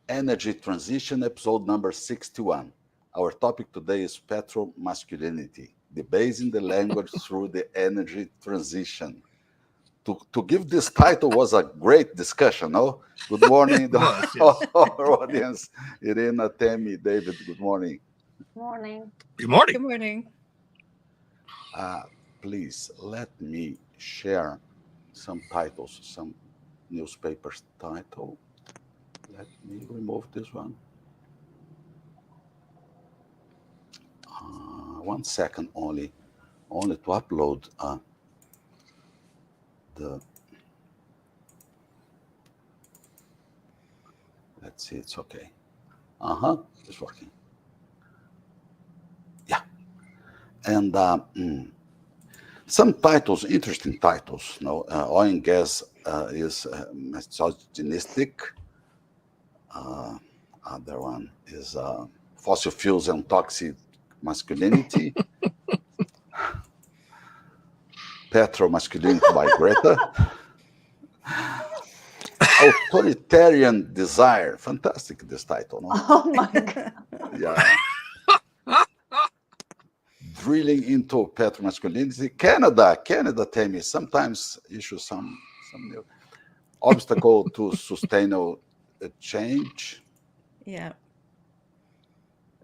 Energy Transition, episode number 61. Our topic today is Petro-Masculinity, debasing the language through the energy transition. To give this title was a great discussion, no? Good morning, It was, yes. our audience. Irina, Temi, David, good morning. Morning. Good morning. Good morning. Uh, Please let me share some titles, some newspapers title. Let me remove this one. 1 second only to upload the. Let's see, it's okay. It's working. Yeah, and some titles, interesting titles. No, oil and gas is misogynistic. Other one is fossil fuels and toxic masculinity. Petro-Masculinity by Greta. Authoritarian desire. Fantastic, this title, no? Oh my God. Yeah. Drilling into petro-masculinity. Canada, tell me, sometimes issue some new obstacle to sustainable change. Yeah.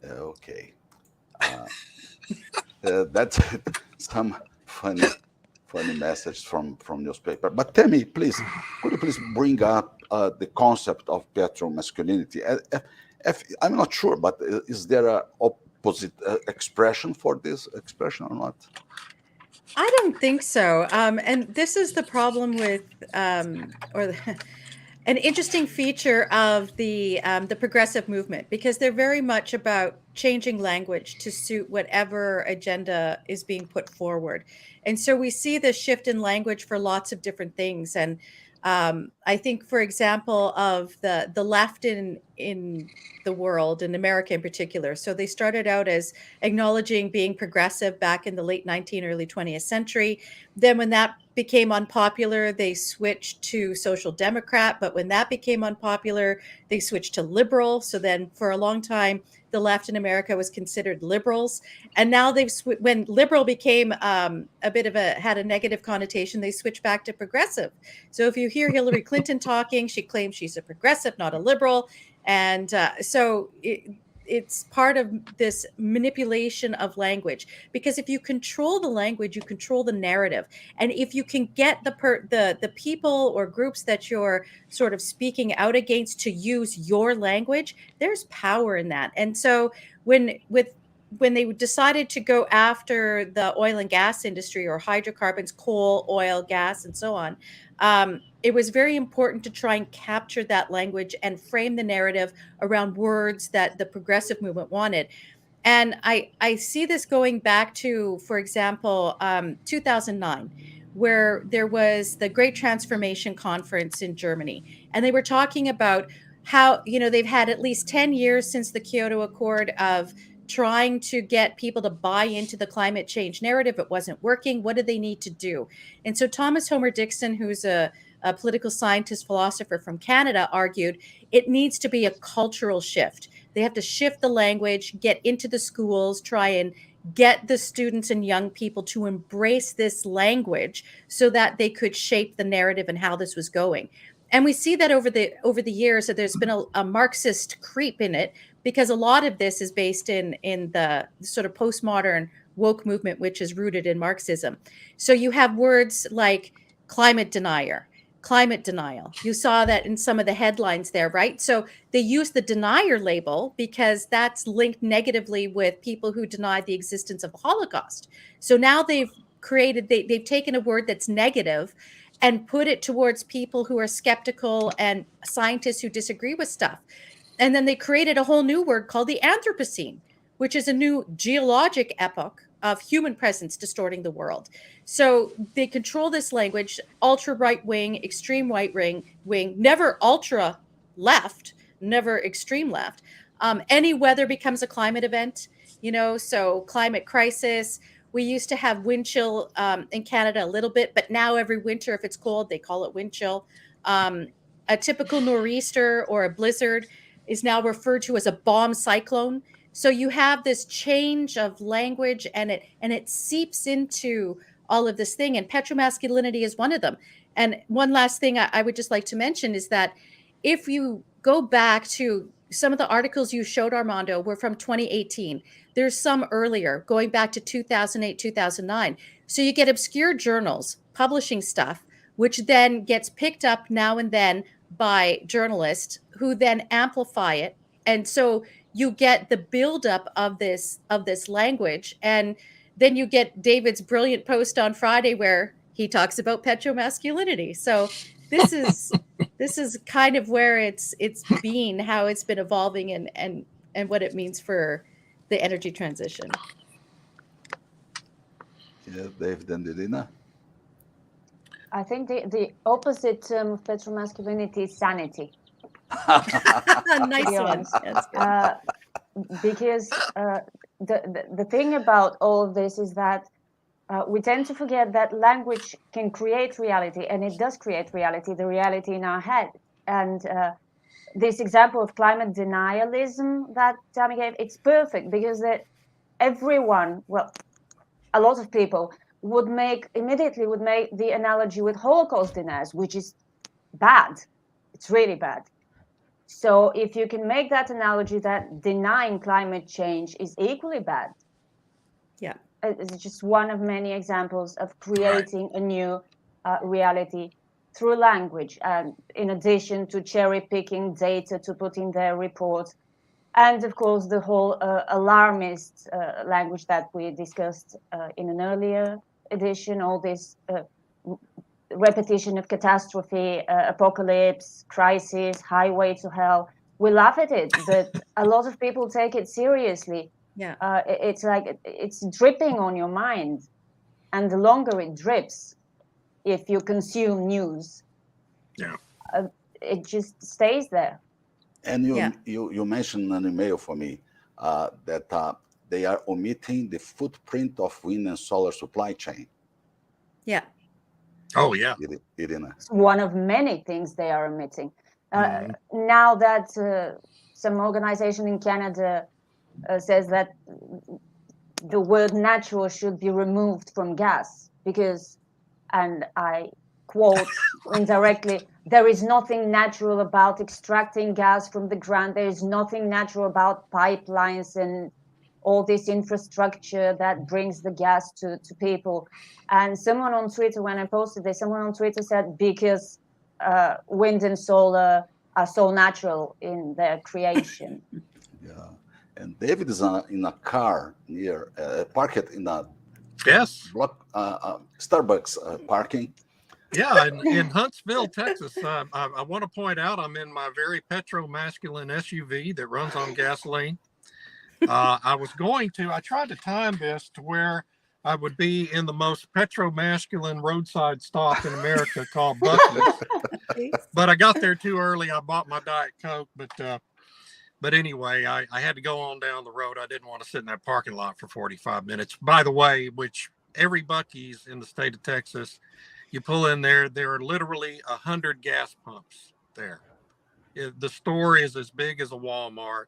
Okay. That's some funny message from newspaper. But tell me, please, could you please bring up the concept of petro-masculinity? I'm not sure, but is there a opposite expression for this expression or not? I don't think so. And this is the problem with, an interesting feature of the progressive movement, because they're very much about changing language to suit whatever agenda is being put forward. And so we see this shift in language for lots of different things. And I think, for example, of the left in the world, in America in particular. So they started out as acknowledging being progressive back in the late 19th, early 20th century. Then when that became unpopular, they switched to social democrat. But when that became unpopular, they switched to liberal. So then for a long time, the left in America was considered liberals. And now when liberal became a bit of had a negative connotation, they switched back to progressive. So if you hear Hillary Clinton talking, she claims she's a progressive, not a liberal. And it's part of this manipulation of language, because if you control the language, you control the narrative. And if you can get the people or groups that you're sort of speaking out against to use your language, there's power in that. And so when they decided to go after the oil and gas industry, or hydrocarbons, coal, oil, gas, and so on, it was very important to try and capture that language and frame the narrative around words that the progressive movement wanted. And I see this going back to, for example, 2009, where there was the Great Transformation Conference in Germany. And they were talking about how, they've had at least 10 years since the Kyoto Accord of trying to get people to buy into the climate change narrative. It wasn't working. What do they need to do? And so Thomas Homer Dixon, who's a political scientist, philosopher from Canada, argued it needs to be a cultural shift. They have to shift the language, get into the schools, try and get the students and young people to embrace this language so that they could shape the narrative and how this was going. And we see that over the years that there's been a Marxist creep in it, because a lot of this is based in the sort of postmodern woke movement, which is rooted in Marxism. So you have words like climate denial. You saw that in some of the headlines there, right? So they use the denier label because that's linked negatively with people who deny the existence of the Holocaust. So now they've taken a word that's negative and put it towards people who are skeptical and scientists who disagree with stuff. And then they created a whole new word called the Anthropocene, which is a new geologic epoch of human presence distorting the world. So they control this language, ultra right wing, extreme wing, never ultra left, never extreme left. Any weather becomes a climate event, so climate crisis. We used to have wind chill in Canada a little bit, but now every winter, if it's cold, they call it wind chill. A typical nor'easter or a blizzard, is now referred to as a bomb cyclone. So you have this change of language, and it seeps into all of this thing, and petromasculinity is one of them. And one last thing I would just like to mention is that if you go back to some of the articles you showed, Armando, were from 2018. There's some earlier, going back to 2008, 2009. So you get obscure journals publishing stuff, which then gets picked up now and then by journalists who then amplify it. And so you get the buildup of this language. And then you get David's brilliant post on Friday where he talks about petromasculinity. So this is kind of where it's been, how it's been evolving, and what it means for the energy transition. Yeah, David and Irina. I think the opposite term of petromasculinity is sanity. Nice one. Because the thing about all of this is that we tend to forget that language can create reality, and it does create reality, the reality in our head. And this example of climate denialism that Tammy gave, it's perfect, because everyone, well, a lot of people would immediately make the analogy with Holocaust deniers, which is bad. It's really bad. So if you can make that analogy that denying climate change is equally bad, yeah, it's just one of many examples of creating a new reality through language, and in addition to cherry picking data to put in their reports, and of course the whole alarmist language that we discussed in an earlier edition, all this repetition of catastrophe, apocalypse, crisis, highway to hell. We laugh at it, but a lot of people take it seriously. Yeah, it's like it's dripping on your mind, and the longer it drips, if you consume news, it just stays there. And you mentioned an email for me that they are omitting the footprint of wind and solar supply chain. Yeah. Oh yeah. Irina. It's one of many things they are omitting. Now that some organization in Canada says that the word natural should be removed from gas because, and I quote indirectly, there is nothing natural about extracting gas from the ground. There is nothing natural about pipelines and all this infrastructure that brings the gas to people. And someone on Twitter, when I posted this, someone on Twitter said, because wind and solar are so natural in their creation. Yeah. And David is in a car near, parked in a block, Starbucks parking. Yeah, in Huntsville, Texas. I want to point out I'm in my very petro-masculine SUV that runs on gasoline. I tried to time this to where I would be in the most petro-masculine roadside stop in America called Buckley's. But I got there too early. I bought my Diet Coke, but anyway, I had to go on down the road. I didn't want to sit in that parking lot for 45 minutes. By the way, which every Buc-ee's in the state of Texas, you pull in there are literally 100 gas pumps there. The store is as big as a Walmart,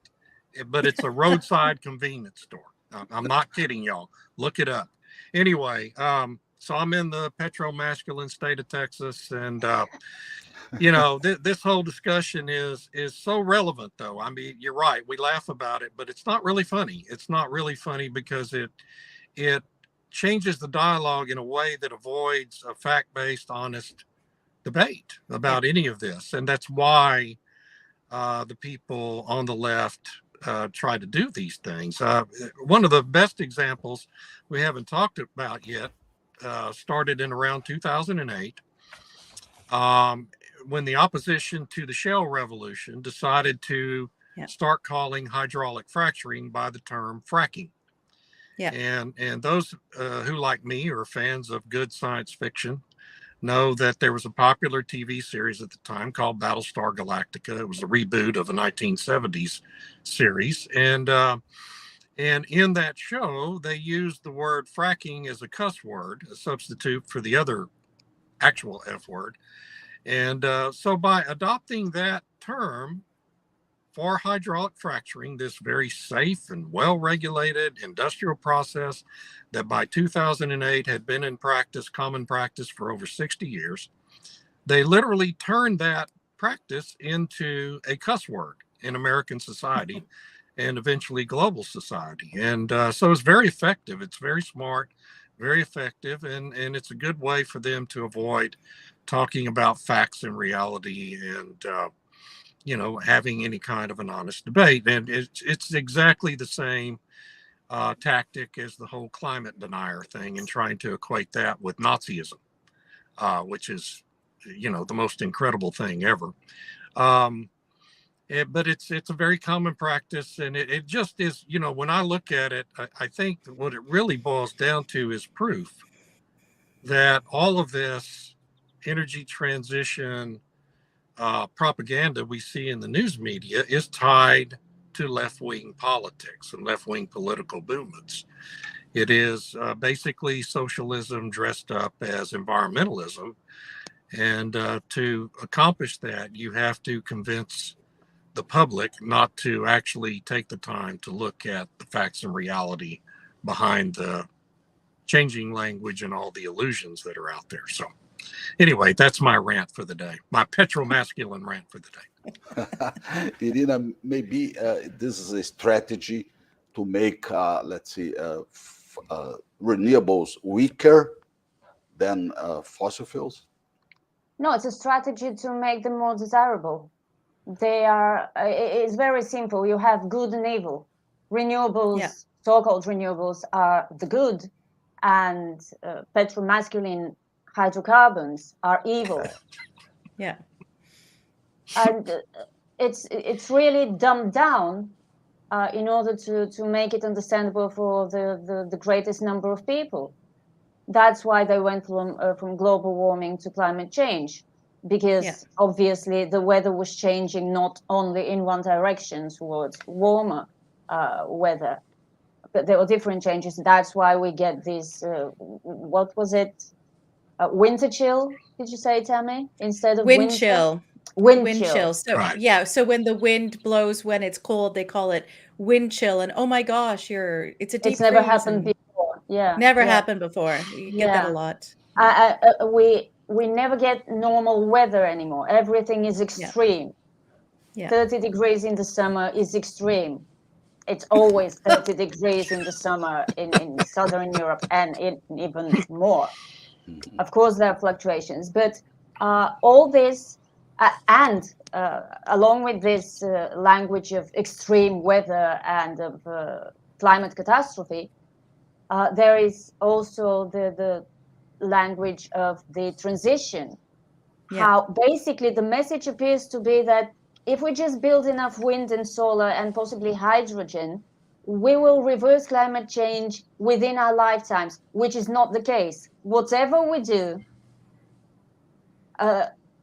but it's a roadside convenience store. I'm not kidding y'all. Look it up. Anyway, so I'm in the petro-masculine state of Texas, and this whole discussion is so relevant, though. I mean, you're right. We laugh about it, but it's not really funny. It's not really funny because it changes the dialogue in a way that avoids a fact-based, honest debate about any of this. And that's why the people on the left try to do these things. One of the best examples we haven't talked about yet started in around 2008 when the opposition to the shale revolution decided to start calling hydraulic fracturing by the term fracking. Yeah. And those who, like me, are fans of good science fiction know that there was a popular TV series at the time called Battlestar Galactica. It was a reboot of a 1970s series. And in that show, they used the word fracking as a cuss word, a substitute for the other actual F word. And so by adopting that term, for hydraulic fracturing, this very safe and well-regulated industrial process that by 2008 had been in practice, common practice for over 60 years. They literally turned that practice into a cuss word in American society and eventually global society. And so it's very effective. It's very smart, very effective, and it's a good way for them to avoid talking about facts and reality and having any kind of an honest debate. And it's exactly the same tactic as the whole climate denier thing and trying to equate that with Nazism, which is, the most incredible thing ever. But it's a very common practice, and it just is, when I look at it, I think that what it really boils down to is proof that all of this energy transition propaganda we see in the news media is tied to left-wing politics and left-wing political movements. It is basically socialism dressed up as environmentalism. And to accomplish that, you have to convince the public not to actually take the time to look at the facts and reality behind the changing language and all the illusions that are out there. So anyway, that's my rant for the day, my petro-masculine rant for the day. Irina, maybe this is a strategy to make, let's see, renewables weaker than fossil fuels? No, it's a strategy to make them more desirable. It's very simple. You have good and evil. Renewables, so-called renewables, are the good, and petro-masculine hydrocarbons are evil. Yeah. And it's really dumbed down in order to make it understandable for the greatest number of people. That's why they went from global warming to climate change, because obviously the weather was changing not only in one direction towards warmer weather, but there were different changes. That's why we get this, what was it? Winter chill, did you say, Tammy? Instead of wind chill. Wind chill. So right. So when the wind blows when it's cold, they call it wind chill. And oh my gosh, it's a deep It's never freeze happened before. Yeah. Never happened before. You get that a lot. We never get normal weather anymore. Everything is extreme. 30 degrees in the summer is extreme. It's always 30 degrees in the summer in Southern Europe, and even more. Of course, there are fluctuations, but all this, and along with this language of extreme weather and of climate catastrophe, there is also the language of the transition. How basically the message appears to be that if we just build enough wind and solar and possibly hydrogen, we will reverse climate change within our lifetimes, which is not the case. Whatever we do,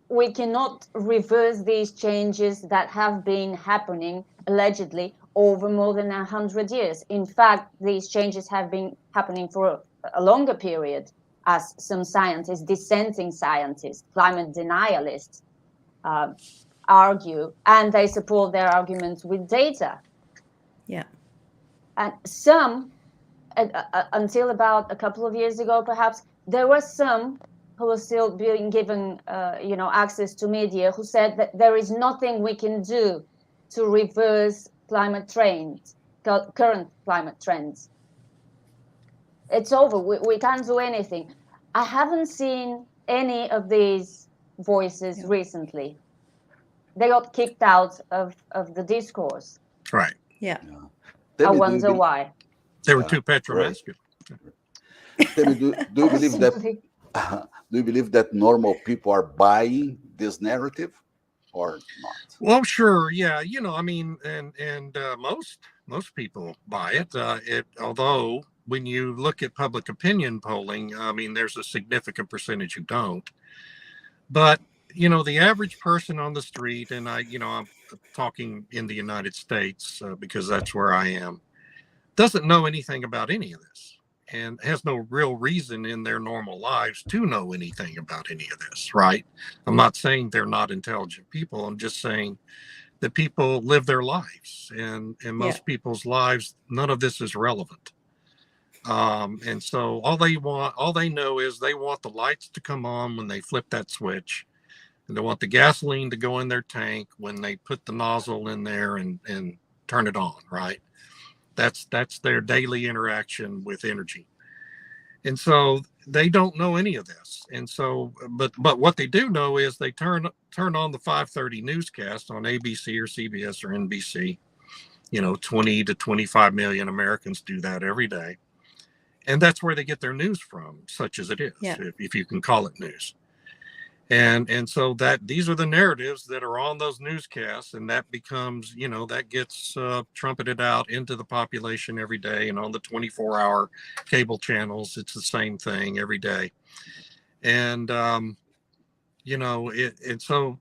we cannot reverse these changes that have been happening, allegedly, over more than 100 years. In fact, these changes have been happening for a longer period, as some scientists, dissenting scientists, climate denialists, argue, and they support their arguments with data. Yeah. And some, until about a couple of years ago, perhaps, there were some who were still being given, access to media, who said that there is nothing we can do to reverse climate trends, current climate trends. It's over. We can't do anything. I haven't seen any of these voices recently. They got kicked out of the discourse. Right. Yeah. I wonder why. They were too petro-masculine. Do you believe that? Do you believe that normal people are buying this narrative, or not? Well, sure, yeah. And most people buy it. Although when you look at public opinion polling, there's a significant percentage who don't. But the average person on the street, and I'm talking in the United States because that's where I am, doesn't know anything about any of this, and has no real reason in their normal lives to know anything about any of this, right? I'm not saying they're not intelligent people. I'm just saying that people live their lives, and most people's lives, none of this is relevant. And so all they know is they want the lights to come on when they flip that switch, and they want the gasoline to go in their tank when they put the nozzle in there and turn it on, right? That's their daily interaction with energy. And so they don't know any of this. And so, but what they do know is they turn on the 5:30 newscast on ABC or CBS or NBC. 20 to 25 million Americans do that every day. And that's where they get their news from, such as it is, if you can call it news. And so these are the narratives that are on those newscasts, and that becomes, that gets trumpeted out into the population every day. And on the 24-hour cable channels, it's the same thing every day. And and so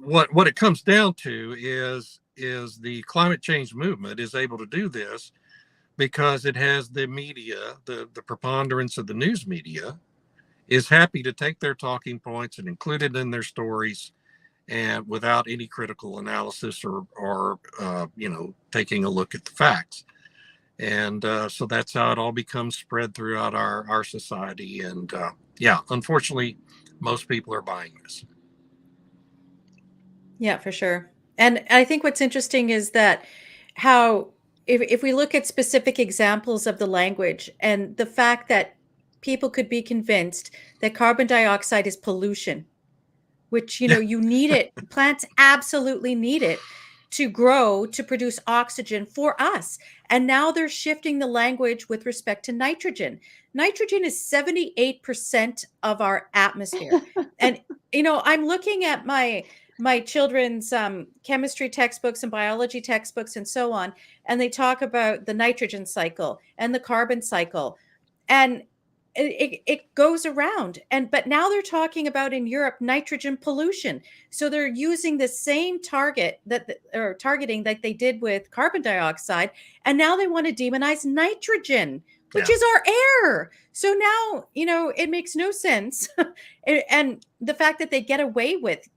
what it comes down to is the climate change movement is able to do this because it has the media, the preponderance of the news media, is happy to take their talking points and include it in their stories, and without any critical analysis or taking a look at the facts. And so that's how it all becomes spread throughout our society. And unfortunately, most people are buying this. Yeah, for sure. And I think what's interesting is that how, if we look at specific examples of the language and the fact that people could be convinced that carbon dioxide is pollution, which, you need it. Plants absolutely need it to grow, to produce oxygen for us. And now they're shifting the language with respect to nitrogen. Nitrogen is 78% of our atmosphere. And, I'm looking at my children's chemistry textbooks and biology textbooks and so on, and they talk about the nitrogen cycle and the carbon cycle. And it goes around, but now they're talking about in Europe nitrogen pollution. So they're using the same targeting that they did with carbon dioxide, and now they want to demonize nitrogen, which is our air. So now it makes no sense, and the fact that they get away with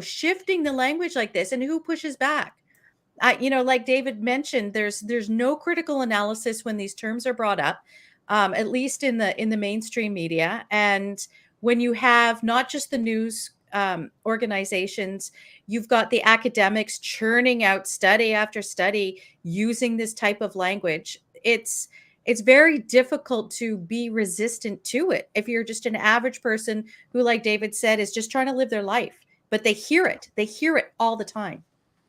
shifting the language like this, and who pushes back? Like David mentioned, there's no critical analysis when these terms are brought up. At least in the mainstream media. And when you have not just the news organizations, you've got the academics churning out study after study using this type of language. It's very difficult to be resistant to it if you're just an average person who, like David said, is just trying to live their life. But they hear it all the time.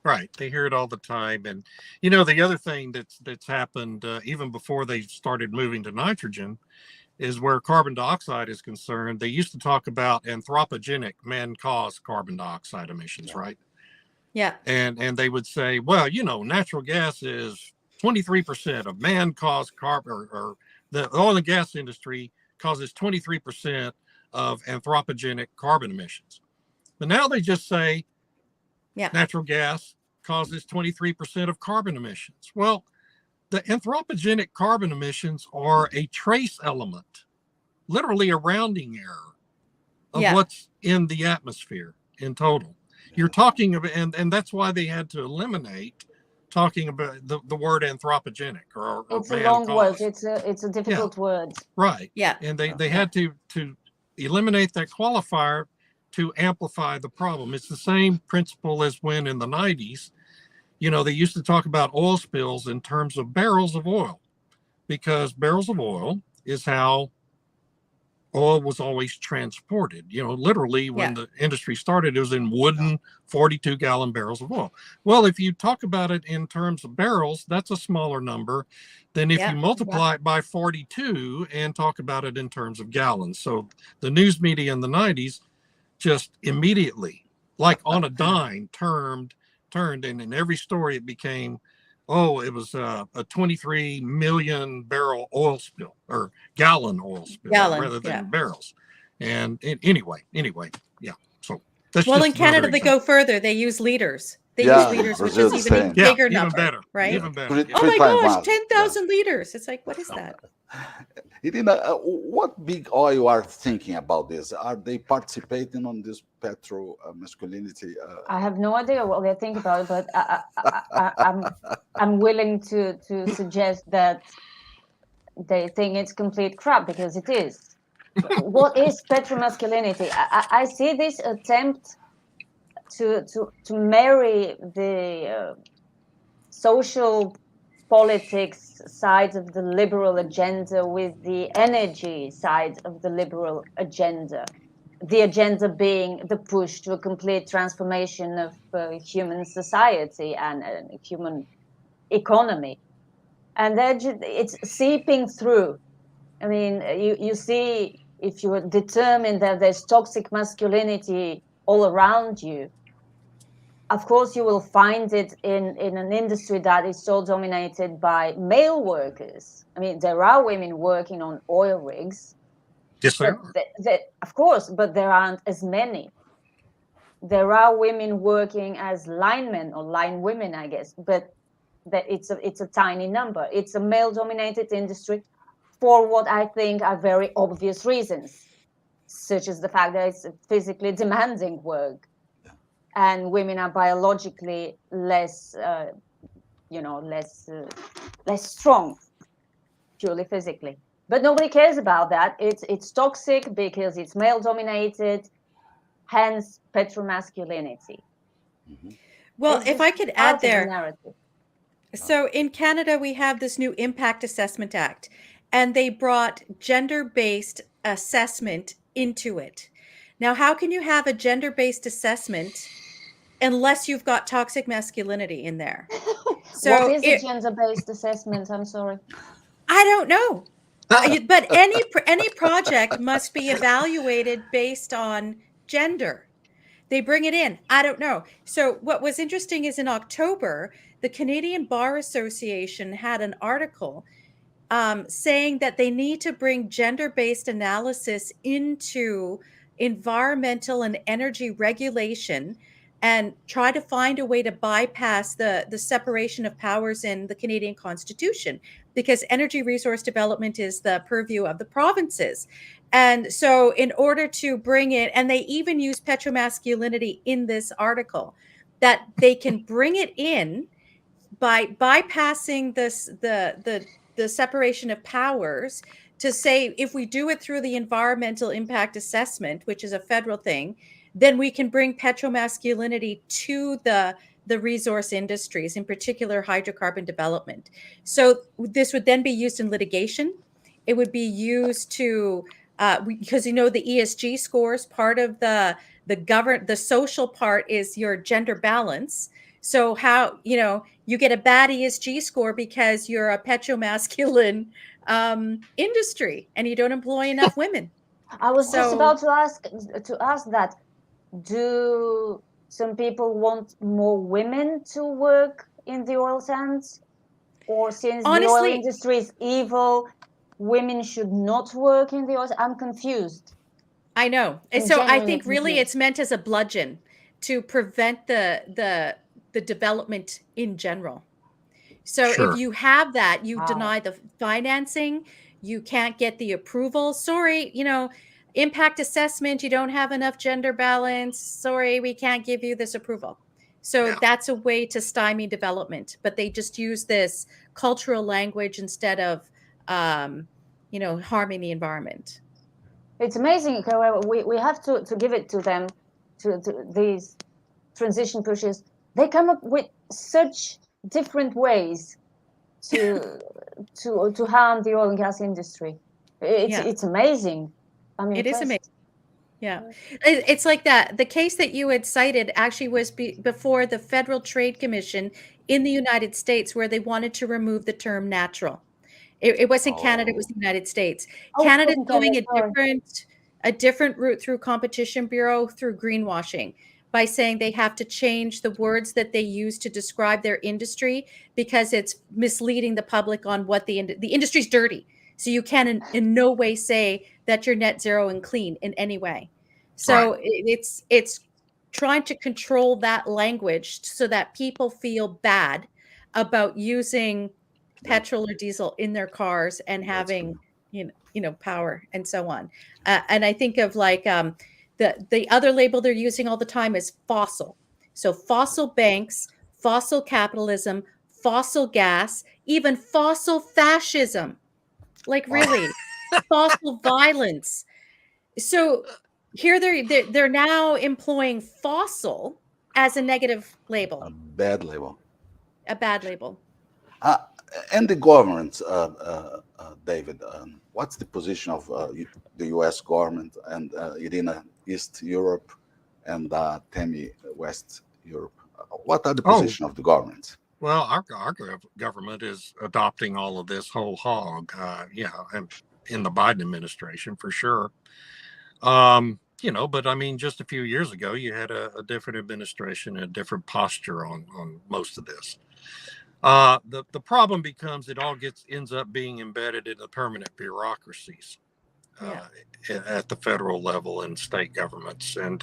Right. They hear it all the time. And, the other thing that's happened even before they started moving to nitrogen is where carbon dioxide is concerned. They used to talk about anthropogenic, man-caused carbon dioxide emissions, right? Yeah. And they would say, well, natural gas is 23% of man-caused carbon, or the oil and gas industry causes 23% of anthropogenic carbon emissions. But now they just say, natural gas causes 23% of carbon emissions. Well, the anthropogenic carbon emissions are a trace element, literally a rounding error of what's in the atmosphere in total. You're talking about, and that's why they had to eliminate talking about the word anthropogenic or it's a long word. It's a difficult word. Right. Yeah. And they had to eliminate that qualifier to amplify the problem. It's the same principle as when in the 90s, they used to talk about oil spills in terms of barrels of oil, because barrels of oil is how oil was always transported. Literally when the industry started, it was in wooden 42-gallon barrels of oil. Well, if you talk about it in terms of barrels, that's a smaller number than if you multiply it by 42 and talk about it in terms of gallons. So the news media in the 90s just immediately, like on a dime, turned, and in every story it became, it was a 23 million barrel oil spill, or gallon oil spill, rather than barrels. And anyway, yeah. So that's in Canada they go further. They use liters. They use liters, which is even a bigger number, better, right? even better. Oh my gosh, 10,000 liters. It's like, what is that? Irina, what big oil are thinking about this? Are they participating on this petro-masculinity? I have no idea what they think about it, but I'm willing to suggest that they think it's complete crap, because it is. What is petro-masculinity? I see this attempt to marry the social politics side of the liberal agenda with the energy side of the liberal agenda. The agenda being the push to a complete transformation of human society and human economy. And it's seeping through. I mean, you see, if you are determined that there's toxic masculinity all around you, of course you will find it in an industry that is so dominated by male workers. I mean, there are women working on oil rigs. Yes, but of course, but there aren't as many. There are women working as linemen or line women, I guess, but it's a tiny number. It's a male-dominated industry for what I think are very obvious reasons, such as the fact that it's physically demanding work, and women are biologically less, less strong, purely physically. But nobody cares about that. It's toxic because it's male-dominated, hence petro-masculinity. Mhm. Well, It's if just I could part add of the there, narrative. so in Canada, we have this new Impact Assessment Act, and they brought gender-based assessment into it. Now, how can you have a gender-based assessment unless you've got toxic masculinity in there? What So is a gender-based assessment? I'm sorry. I don't know. But any project must be evaluated based on gender. They bring it in. I don't know. So what was interesting is in October, the Canadian Bar Association had an article saying that they need to bring gender-based analysis into environmental and energy regulation and try to find a way to bypass the separation of powers in the Canadian Constitution, because energy resource development is the purview of the provinces. And so in order to bring it, and they even use petromasculinity in this article, that they can bring it in by bypassing the separation of powers, to say if we do it through the environmental impact assessment, which is a federal thing, then we can bring petromasculinity to the resource industries, in particular hydrocarbon development. So this would then be used in litigation. It would be used to because the ESG scores, part of the social part is your gender balance. So how you get a bad ESG score because you're a petromasculine industry and you don't employ enough women. I was just about to ask that. Do some people want more women to work in the oil sands? Or since the oil Honestly, industry is evil, women should not work in the oil? I'm confused. I know. And I'm so I genuinely think really confused. it's meant as a bludgeon to prevent the development in general. So if sure. you have that, you Wow. deny the financing, you can't get the approval. Sorry, impact assessment, you don't have enough gender balance. Sorry, we can't give you this approval. So Yeah. that's a way to stymie development, but they just use this cultural language instead of, harming the environment. It's amazing. However, we have to give it to them, to these transition pushes. They come up with such different ways to harm the oil and gas industry. It's amazing. I'm It is impressed. amazing. Yeah. It's like that. The case that you had cited actually was before the Federal Trade Commission in the United States, where they wanted to remove the term natural. It wasn't Canada, it was the United States. Oh, Canada's Canada, going sorry. a different route through Competition Bureau, through greenwashing, by saying they have to change the words that they use to describe their industry because it's misleading the public on what the industry's dirty. So you can in no way say that you're net zero and clean in any way. So it's trying to control that language so that people feel bad about using petrol or diesel in their cars and having power and so on. And I think of like the other label they're using all the time is fossil. So fossil banks, fossil capitalism, fossil gas, even fossil fascism. Like really, fossil violence. So here they're now employing fossil as a negative label, A bad label. a bad label. And the government, David, what's the position of the U.S. government and Irina, East Europe, and Temi, West Europe? What are the position of the government? Well, our government is adopting all of this whole hog, and in the Biden administration for sure. But I mean, just a few years ago, you had a different administration, a different posture on most of this. The problem becomes it all ends up being embedded in the permanent bureaucracies at the federal level and state governments, and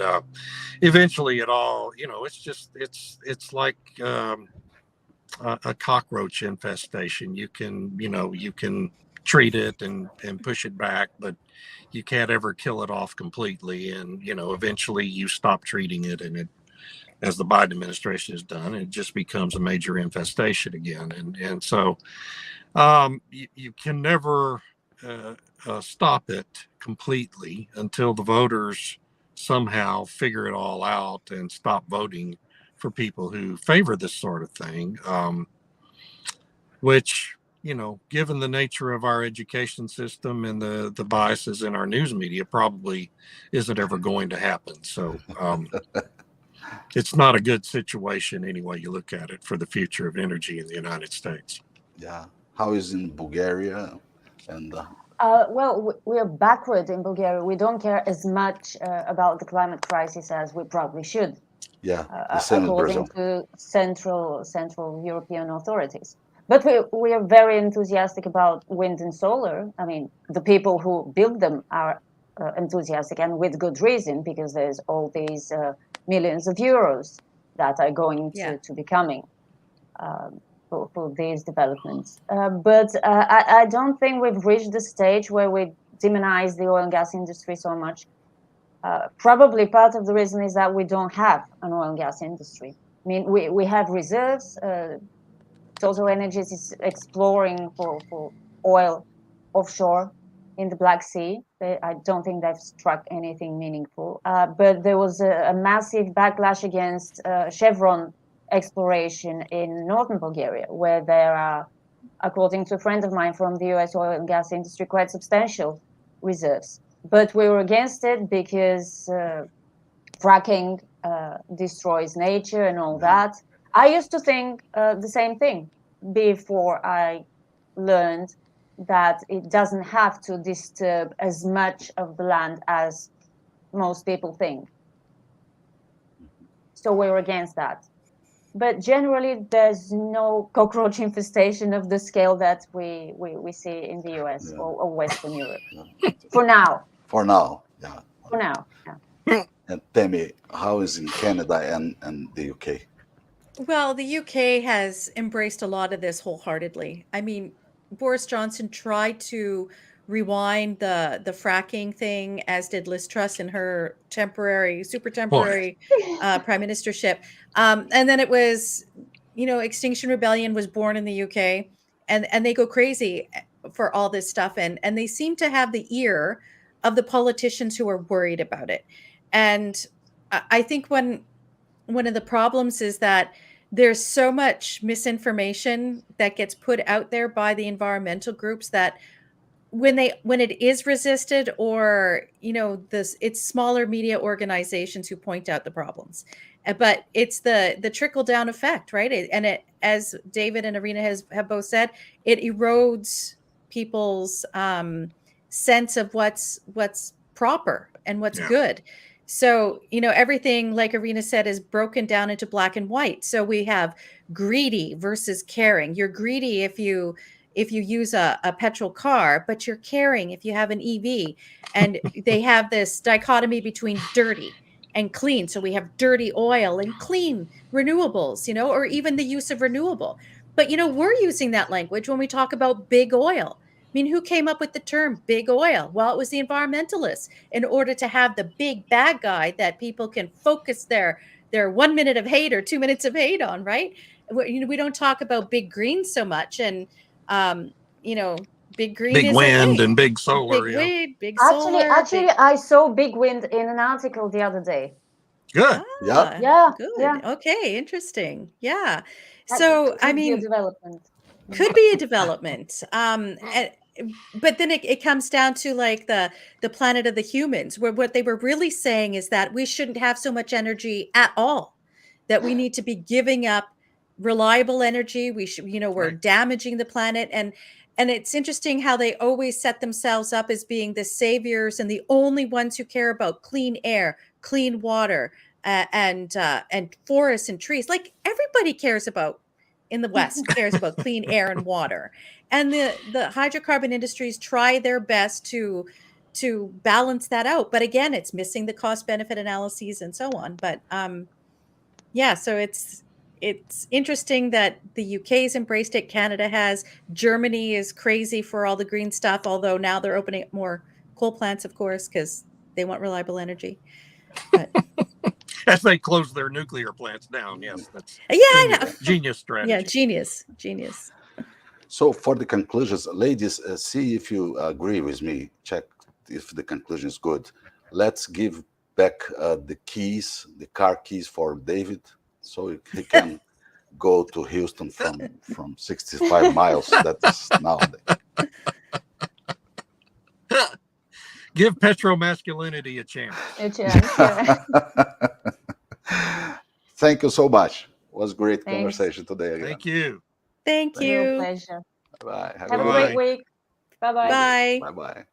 eventually it all, it's like a cockroach infestation. You can treat it and push it back, but you can't ever kill it off completely. And eventually you stop treating it, and it, as the Biden administration has done, it just becomes a major infestation again. And so you can never stop it completely until the voters somehow figure it all out and stop voting for people who favor this sort of thing, which, given the nature of our education system and the biases in our news media, probably isn't ever going to happen. So it's not a good situation any way you look at it for the future of energy in the United States. Yeah. How is in Bulgaria? And well, we are backward in Bulgaria. We don't care as much about the climate crisis as we probably should. Yeah, the same in according Brazil. to Central European authorities. But we are very enthusiastic about wind and solar. I mean, the people who build them are enthusiastic, and with good reason, because there's all these millions of euros that are going to be coming for these developments. But I don't think we've reached the stage where we demonize the oil and gas industry so much. Probably part of the reason is that we don't have an oil and gas industry. I mean, we have reserves. Total Energies is exploring for oil offshore in the Black Sea. I don't think they've struck anything meaningful. But there was a massive backlash against Chevron exploration in northern Bulgaria, where there are, according to a friend of mine from the US oil and gas industry, quite substantial reserves. But we were against it because fracking destroys nature and all that. I used to think the same thing before I learned that it doesn't have to disturb as much of the land as most people think. So we were against that. But generally, there's no cockroach infestation of the scale that we see in the US or Western Europe. For now. For now, yeah. For now, yeah. And Temi, how is in Canada and the UK? Well, the UK has embraced a lot of this wholeheartedly. I mean, Boris Johnson tried to rewind the fracking thing, as did Liz Truss in her super temporary prime ministership. And then it was, Extinction Rebellion was born in the UK, and they go crazy for all this stuff. And they seem to have the ear of the politicians who are worried about it. And I think one of the problems is that there's so much misinformation that gets put out there by the environmental groups that when it is resisted, or it's smaller media organizations who point out the problems, but it's the trickle down effect, right? And it, as David and Irina have both said, it erodes people's sense of what's proper and what's good. So, everything, like Irina said, is broken down into black and white. So we have greedy versus caring. You're greedy if you use a petrol car, but you're caring if you have an EV. And they have this dichotomy between dirty and clean. So we have dirty oil and clean renewables, or even the use of renewable. But, we're using that language when we talk about big oil. I mean, who came up with the term big oil? Well, it was the environmentalists, in order to have the big bad guy that people can focus their 1 minute of hate or 2 minutes of hate on, right? We don't talk about big green so much, and big green Big is wind okay. and big solar. Big Yeah. wind, big Actually, solar. actually, I saw big wind in an article the other day. Good. Yeah. Yeah, Good. yeah. Okay, interesting. Yeah. That So, could I be a mean, development. could be a development. But then it comes down to like the planet of the humans, where what they were really saying is that we shouldn't have so much energy at all, that we need to be giving up reliable energy. We should, we're Right. damaging the planet. And it's interesting how they always set themselves up as being the saviors and the only ones who care about clean air, clean water, and forests and trees. Like everybody cares about, in the West, cares about clean air and water. And the hydrocarbon industries try their best to balance that out. But again, it's missing the cost benefit analyses and so on. But yeah, so it's interesting that the UK's embraced it. Canada has. Germany is crazy for all the green stuff, although now they're opening up more coal plants, of course, because they want reliable energy. But As they close their nuclear plants down. Yes, that's yeah, I know. genius strategy. Yeah, genius. So for the conclusions, ladies, see if you agree with me. Check if the conclusion is good. Let's give back the keys, the car keys for David, so he can go to Houston from 65 miles. That is nowadays. Give PetroMasculinity a chance. A chance, yeah. Thank you so much. It was great Thanks. conversation today again. Thank you. Thank Real you. pleasure. Bye. Have a Bye. great week. Bye-bye. Bye. Bye-bye.